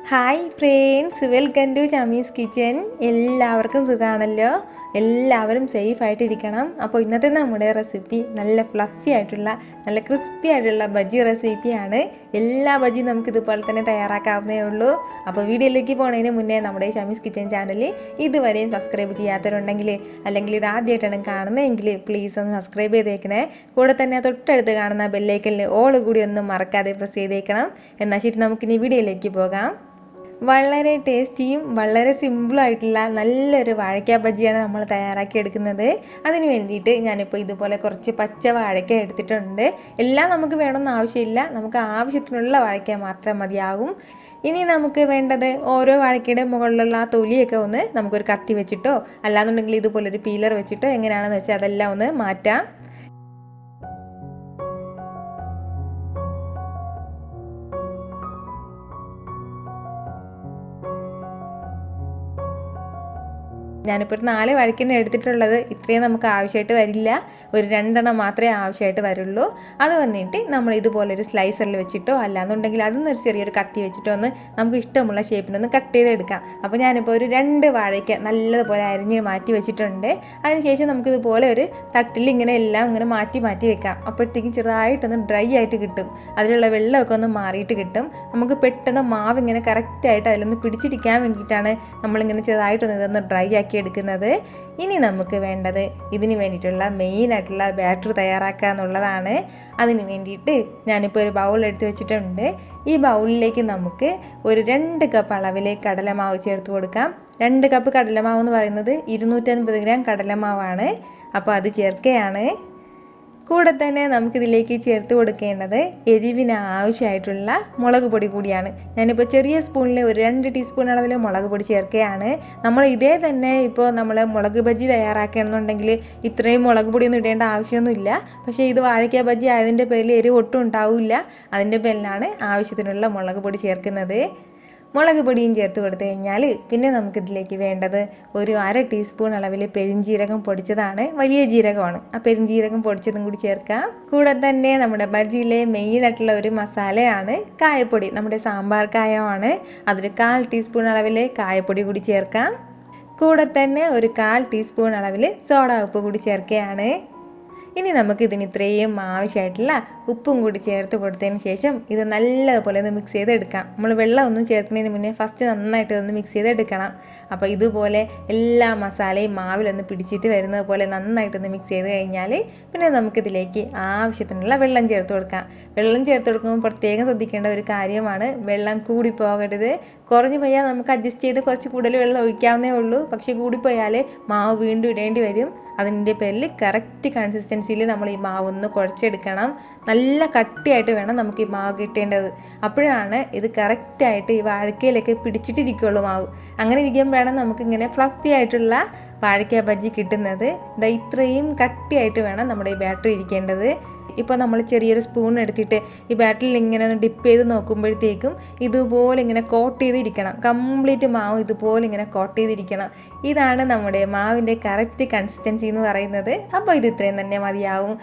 Hi friends, welcome to Shami's kitchen. എല്ലാവർക്കും സുഖമാണല്ലോ. എല്ലാവരും സേഫായിട്ടിരിക്കണം. അപ്പോൾ ഇന്നത്തെ നമ്മുടെ റെസിപ്പി നല്ല ഫ്ലഫി ആയിട്ടുള്ള നല്ല ക്രിസ്പി ആയിട്ടുള്ള ബജ്ജി റെസിപ്പിയാണ്. എല്ലാ ബജ്ജിയും നമുക്ക് ഇതുപോലെ തന്നെ തയ്യാറാക്കാവുന്നേ ഉള്ളൂ. അപ്പോൾ വീഡിയോയിലേക്ക് പോകുന്നതിന് മുന്നേ നമ്മുടെ ഷമീസ് കിച്ചൻ ചാനൽ ഇതുവരെയും സബ്സ്ക്രൈബ് ചെയ്യാത്തവരുണ്ടെങ്കിൽ അല്ലെങ്കിൽ ഇത് ആദ്യമായിട്ടാണ് കാണുന്നതെങ്കിൽ പ്ലീസ് ഒന്ന് സബ്സ്ക്രൈബ് ചെയ്തേക്കണേ. കൂടെ തന്നെ തൊട്ടടുത്ത് കാണുന്ന ബെല്ലൈക്കനിൽ ഓൾ കൂടി ഒന്നും മറക്കാതെ പ്രസ് ചെയ്തേക്കണം. എന്നാൽ ശരി, നമുക്കിനി വീഡിയോയിലേക്ക് പോകാം. വളരെ ടേസ്റ്റിയും വളരെ സിമ്പിളായിട്ടുള്ള നല്ലൊരു വാഴയ്ക്ക ബജ്ജിയാണ് നമ്മൾ തയ്യാറാക്കി എടുക്കുന്നത്. അതിന് വേണ്ടിയിട്ട് ഞാനിപ്പോൾ ഇതുപോലെ കുറച്ച് പച്ച വാഴയ്ക്ക എടുത്തിട്ടുണ്ട്. എല്ലാം നമുക്ക് വേണമെന്ന് ആവശ്യമില്ല, നമുക്ക് ആവശ്യത്തിനുള്ള വാഴയ്ക്ക മാത്രം മതിയാകും. ഇനി നമുക്ക് വേണ്ടത് ഓരോ വാഴയ്ക്കയുടെ മുകളിലുള്ള ആ തൊലിയൊക്കെ ഒന്ന് നമുക്കൊരു കത്തി വെച്ചിട്ടോ അല്ലാന്നുണ്ടെങ്കിൽ ഇതുപോലൊരു പീലർ വെച്ചിട്ടോ എങ്ങനെയാണെന്ന് വെച്ചാൽ അതെല്ലാം ഒന്ന് മാറ്റാം. ഞാനിപ്പോൾ ഒരു 4 വാഴയ്ക്കന്നെ എടുത്തിട്ടുള്ളത്. ഇത്രയും നമുക്ക് ആവശ്യമായിട്ട് വരില്ല, ഒരു 2 എണ്ണം മാത്രമേ ആവശ്യമായിട്ട് വരുള്ളൂ. അത് വന്നിട്ട് നമ്മൾ ഇതുപോലൊരു സ്ലൈസറിൽ വെച്ചിട്ടോ അല്ലാന്നുണ്ടെങ്കിൽ അതൊന്നൊരു ചെറിയൊരു കത്തി വെച്ചിട്ടോ ഒന്ന് നമുക്ക് ഇഷ്ടമുള്ള ഷേപ്പിനൊന്ന് കട്ട് ചെയ്തെടുക്കാം. അപ്പോൾ ഞാനിപ്പോൾ ഒരു 2 വാഴയ്ക്ക നല്ലതുപോലെ അരിഞ്ഞ് മാറ്റി വെച്ചിട്ടുണ്ട്. അതിനുശേഷം നമുക്കിതുപോലെ ഒരു തട്ടിൽ ഇങ്ങനെ എല്ലാം ഇങ്ങനെ മാറ്റി മാറ്റി വെക്കാം. അപ്പോഴത്തേക്കും ചെറുതായിട്ടൊന്ന് ഡ്രൈ ആയിട്ട് കിട്ടും, അതിലുള്ള വെള്ളമൊക്കെ ഒന്ന് മാറിയിട്ട് കിട്ടും. നമുക്ക് പെട്ടെന്ന് മാവ് ഇങ്ങനെ കറക്റ്റായിട്ട് അതിലൊന്ന് പിടിച്ചിരിക്കാൻ വേണ്ടിയിട്ടാണ് നമ്മളിങ്ങനെ ചെറുതായിട്ടൊന്ന് ഇതൊന്ന് ഡ്രൈ ആക്കി എടുക്കുന്നത്. ഇനി നമുക്ക് വേണ്ടത് ഇതിന് വേണ്ടിയിട്ടുള്ള മെയിനായിട്ടുള്ള ബാറ്റർ തയ്യാറാക്കുക എന്നുള്ളതാണ്. അതിന് വേണ്ടിയിട്ട് ഞാനിപ്പോൾ ഒരു ബൗൾ എടുത്ത് വെച്ചിട്ടുണ്ട്. ഈ ബൗളിലേക്ക് നമുക്ക് ഒരു 2 കപ്പ് അളവിൽ കടലമാവ് ചേർത്ത് കൊടുക്കാം. 2 കപ്പ് കടലമാവ് എന്ന് പറയുന്നത് 250 ഗ്രാം കടലമാവാണ്. അപ്പോൾ അത് ചേർക്കുകയാണ്. കൂടെ തന്നെ നമുക്കിതിലേക്ക് ചേർത്ത് കൊടുക്കേണ്ടത് എരിവിന് ആവശ്യമായിട്ടുള്ള മുളക് പൊടി കൂടിയാണ്. ഞാനിപ്പോൾ ചെറിയ സ്പൂണിൽ ഒരു 2 ടീസ്പൂൺ അളവിൽ മുളക് പൊടി ചേർക്കുകയാണ്. നമ്മൾ ഇതേ തന്നെ ഇപ്പോൾ നമ്മൾ മുളക് ബജ്ജി തയ്യാറാക്കുകയാണെന്നുണ്ടെങ്കിൽ ഇത്രയും മുളക് പൊടിയൊന്നും ഇടേണ്ട ആവശ്യമൊന്നുമില്ല. പക്ഷേ ഇത് വാഴയ്ക്ക ബജ്ജി ആയതിൻ്റെ പേരിൽ എരിവ് ഒട്ടും ഉണ്ടാവില്ല. അതിൻ്റെ പേരിലാണ് ആവശ്യത്തിനുള്ള മുളക് പൊടി ചേർക്കുന്നത്. മുളക് പൊടിയും ചേർത്ത് കൊടുത്തു കഴിഞ്ഞാൽ പിന്നെ നമുക്കിതിലേക്ക് വേണ്ടത് ഒരു 1/2 ടീസ്പൂൺ അളവിൽ പെരിഞ്ജീരകം പൊടിച്ചതാണ്, വലിയ ജീരകമാണ്. ആ പെരിഞ്ജീരകം പൊടിച്ചതും കൂടി ചേർക്കാം. കൂടെ തന്നെ നമ്മുടെ ബജ്ജിയിലെ മെയിനായിട്ടുള്ള ഒരു മസാലയാണ് കായപ്പൊടി. നമ്മുടെ സാമ്പാർ കായമാണ്. അതിൽ 1/4 ടീസ്പൂൺ അളവിൽ കായപ്പൊടി കൂടി ചേർക്കാം. കൂടെ തന്നെ ഒരു 1/4 ടീസ്പൂൺ അളവിൽ സോഡ ഉപ്പ് കൂടി ചേർക്കുകയാണ്. ഇനി നമുക്കിതിന് ഇത്രയും ആവശ്യമായിട്ടുള്ള ഉപ്പും കൂടി ചേർത്ത് കൊടുത്തതിന് ശേഷം ഇത് നല്ലതുപോലെ ഒന്ന് മിക്സ് ചെയ്തെടുക്കാം. നമ്മൾ വെള്ളം ഒന്നും ചേർക്കുന്നതിന് മുന്നേ ഫസ്റ്റ് നന്നായിട്ട് ഒന്ന് മിക്സ് ചെയ്തെടുക്കണം. അപ്പോൾ ഇതുപോലെ എല്ലാ മസാലയും മാവിലൊന്ന് പിടിച്ചിട്ട് വരുന്നത് പോലെ നന്നായിട്ടൊന്ന് മിക്സ് ചെയ്ത് കഴിഞ്ഞാൽ പിന്നെ നമുക്കിതിലേക്ക് ആവശ്യത്തിനുള്ള വെള്ളം ചേർത്ത് കൊടുക്കാം. വെള്ളം ചേർത്ത് കൊടുക്കുമ്പോൾ പ്രത്യേകം ശ്രദ്ധിക്കേണ്ട ഒരു കാര്യമാണ്, വെള്ളം കൂടിപ്പോകരുത്. കുറഞ്ഞു പോയാൽ നമുക്ക് അഡ്ജസ്റ്റ് ചെയ്ത് കുറച്ച് കൂടുതൽ വെള്ളം ഒഴിക്കാവുന്നേ ഉള്ളൂ. പക്ഷേ കൂടിപ്പോയാൽ മാവ് വീണ്ടും ഇടേണ്ടി വരും. അതിൻ്റെ പേരിൽ കറക്റ്റ് കൺസിസ്റ്റൻസിയിൽ നമ്മൾ ഈ മാവ് ഒന്ന് കുഴച്ചെടുക്കണം. നല്ല കട്ടിയായിട്ട് വേണം നമുക്ക് ഈ മാവ് കിട്ടേണ്ടത്. അപ്പോഴാണ് ഇത് കറക്റ്റായിട്ട് ഈ വാഴക്കയിലൊക്കെ പിടിച്ചിട്ടിരിക്കുള്ളൂ മാവ്. അങ്ങനെ ഇരിക്കുമ്പോഴാണ് നമുക്കിങ്ങനെ ഫ്ലഫി ആയിട്ടുള്ള വാഴക്ക ബജ്ജി കിട്ടുന്നത്. ഇത്രയും കട്ടിയായിട്ട് വേണം നമ്മുടെ ഈ ബാറ്ററി ഇരിക്കേണ്ടത്. ഇപ്പോൾ നമ്മൾ ചെറിയൊരു സ്പൂൺ എടുത്തിട്ട് ഈ ബാറ്ററിൽ ഇങ്ങനെ ഒന്ന് ഡിപ്പ് ചെയ്ത് നോക്കുമ്പോഴത്തേക്കും ഇതുപോലെ ഇങ്ങനെ കോട്ട് ചെയ്തിരിക്കണം. കംപ്ലീറ്റ് മാവ് ഇതുപോലെ ഇങ്ങനെ കോട്ട് ചെയ്തിരിക്കണം. ഇതാണ് നമ്മുടെ മാവിൻ്റെ കറക്റ്റ് കൺസിസ്റ്റൻസി എന്ന് പറയുന്നത്. അപ്പോൾ ഇത് ഇത്രയും തന്നെ മതിയാവും.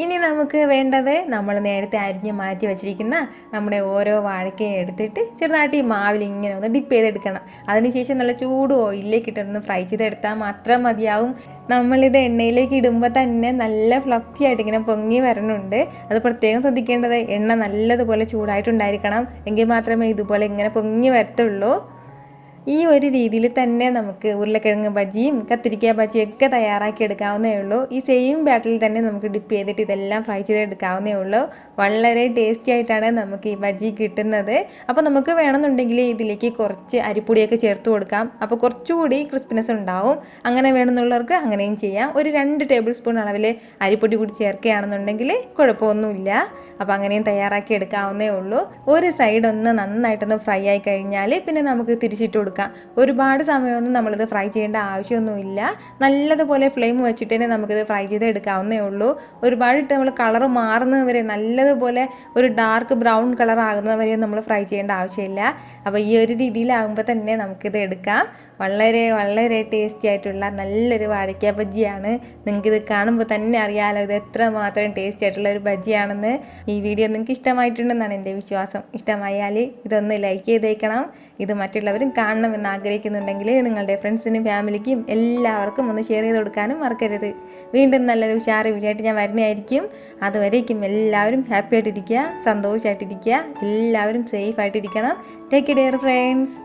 ഇനി നമുക്ക് വേണ്ടത് നമ്മൾ നേരത്തെ അരിഞ്ഞ് മാറ്റി വെച്ചിരിക്കുന്ന നമ്മുടെ ഓരോ വാഴക്കയും എടുത്തിട്ട് ചെറുതായിട്ട് ഈ മാവിൽ ഇങ്ങനെ ഒന്ന് ഡിപ്പ് ചെയ്തെടുക്കണം. അതിനുശേഷം നല്ല ചൂട് ഓയിലിലേക്ക് ഇട്ടൊന്ന് ഫ്രൈ ചെയ്തെടുത്താൽ മാത്രം മതിയാവും. നമ്മളിത് എണ്ണയിലേക്ക് ഇടുമ്പോൾ തന്നെ നല്ല ഫ്ലഫി ആയിട്ട് ഇങ്ങനെ പൊങ്ങി വരണുണ്ട്. അത് പ്രത്യേകം ശ്രദ്ധിക്കേണ്ടത്, എണ്ണ നല്ലതുപോലെ ചൂടായിട്ടുണ്ടായിരിക്കണം. എങ്കിൽ മാത്രമേ ഇതുപോലെ ഇങ്ങനെ പൊങ്ങി വരത്തുള്ളൂ. ഈ ഒരു രീതിയിൽ തന്നെ നമുക്ക് ഉരുളക്കിഴങ്ങ് ബജ്ജിയും കത്തിരിക്ക ബജ്ജിയും ഒക്കെ തയ്യാറാക്കി എടുക്കാവുന്നേ ഉള്ളൂ. ഈ സെയിം ബാറ്ററിൽ തന്നെ നമുക്ക് ഡിപ്പ് ചെയ്തിട്ട് ഇതെല്ലാം ഫ്രൈ ചെയ്തെടുക്കാവുന്നേ ഉള്ളൂ. വളരെ ടേസ്റ്റി ആയിട്ടാണ് നമുക്ക് ഈ ബജ്ജി കിട്ടുന്നത്. അപ്പോൾ നമുക്ക് വേണമെന്നുണ്ടെങ്കിൽ ഇതിലേക്ക് കുറച്ച് അരിപ്പൊടിയൊക്കെ ചേർത്ത് കൊടുക്കാം. അപ്പോൾ കുറച്ചുകൂടി ക്രിസ്പിനെസ് ഉണ്ടാവും. അങ്ങനെ വേണമെന്നുള്ളവർക്ക് അങ്ങനെയും ചെയ്യാം. ഒരു 2 ടേബിൾ സ്പൂൺ അളവിൽ അരിപ്പൊടി കൂടി ചേർക്കുകയാണെന്നുണ്ടെങ്കിൽ കുഴപ്പമൊന്നുമില്ല. അപ്പോൾ അങ്ങനെയും തയ്യാറാക്കി എടുക്കാവുന്നേ ഉള്ളൂ. ഒരു സൈഡ് ഒന്ന് നന്നായിട്ടൊന്ന് ഫ്രൈ ആയി കഴിഞ്ഞാൽ പിന്നെ നമുക്ക് തിരിച്ചിട്ട് കൊടുക്കാം. കൊടുക്കാം. ഒരുപാട് സമയമൊന്നും നമ്മളിത് ഫ്രൈ ചെയ്യേണ്ട ആവശ്യമൊന്നുമില്ല. നല്ലതുപോലെ ഫ്ലെയിം വെച്ചിട്ട് തന്നെ നമുക്കിത് ഫ്രൈ ചെയ്ത് എടുക്കാവുന്നേ ഉള്ളൂ. ഒരുപാടിട്ട് നമ്മൾ കളർ മാറുന്നവരെ നല്ലതുപോലെ ഒരു ഡാർക്ക് ബ്രൗൺ കളർ ആകുന്നവരെ നമ്മൾ ഫ്രൈ ചെയ്യേണ്ട ആവശ്യമില്ല. അപ്പോൾ ഈ ഒരു രീതിയിലാകുമ്പോൾ തന്നെ നമുക്കിത് എടുക്കാം. വളരെ വളരെ ടേസ്റ്റി ആയിട്ടുള്ള നല്ലൊരു വാഴയ്ക്ക ബജ്ജിയാണ്. നിങ്ങൾക്കിത് കാണുമ്പോൾ തന്നെ അറിയാമല്ലോ ഇത് എത്രമാത്രം ടേസ്റ്റി ആയിട്ടുള്ള ഒരു ബജ്ജിയാണെന്ന്. ഈ വീഡിയോ നിങ്ങൾക്ക് ഇഷ്ടമായിട്ടുണ്ടെന്നാണ് എൻ്റെ വിശ്വാസം. ഇഷ്ടമായാൽ ഇതൊന്ന് ലൈക്ക് ചെയ്തേക്കണം. ഇത് മറ്റുള്ളവരും കാണണമെന്ന് ആഗ്രഹിക്കുന്നുണ്ടെങ്കിൽ നിങ്ങളുടെ ഫ്രണ്ട്സിനും ഫാമിലിക്കും എല്ലാവർക്കും ഒന്ന് ഷെയർ ചെയ്ത് കൊടുക്കാനും മറക്കരുത്. വീണ്ടും നല്ലൊരു ഉഷാറ് വീഡിയോ ആയിട്ട് ഞാൻ വരുന്നതായിരിക്കും. അതുവരേക്കും എല്ലാവരും ഹാപ്പി ആയിട്ടിരിക്കുക, സന്തോഷമായിട്ടിരിക്കുക, എല്ലാവരും സേഫ് ആയിട്ടിരിക്കണം. Take care friends.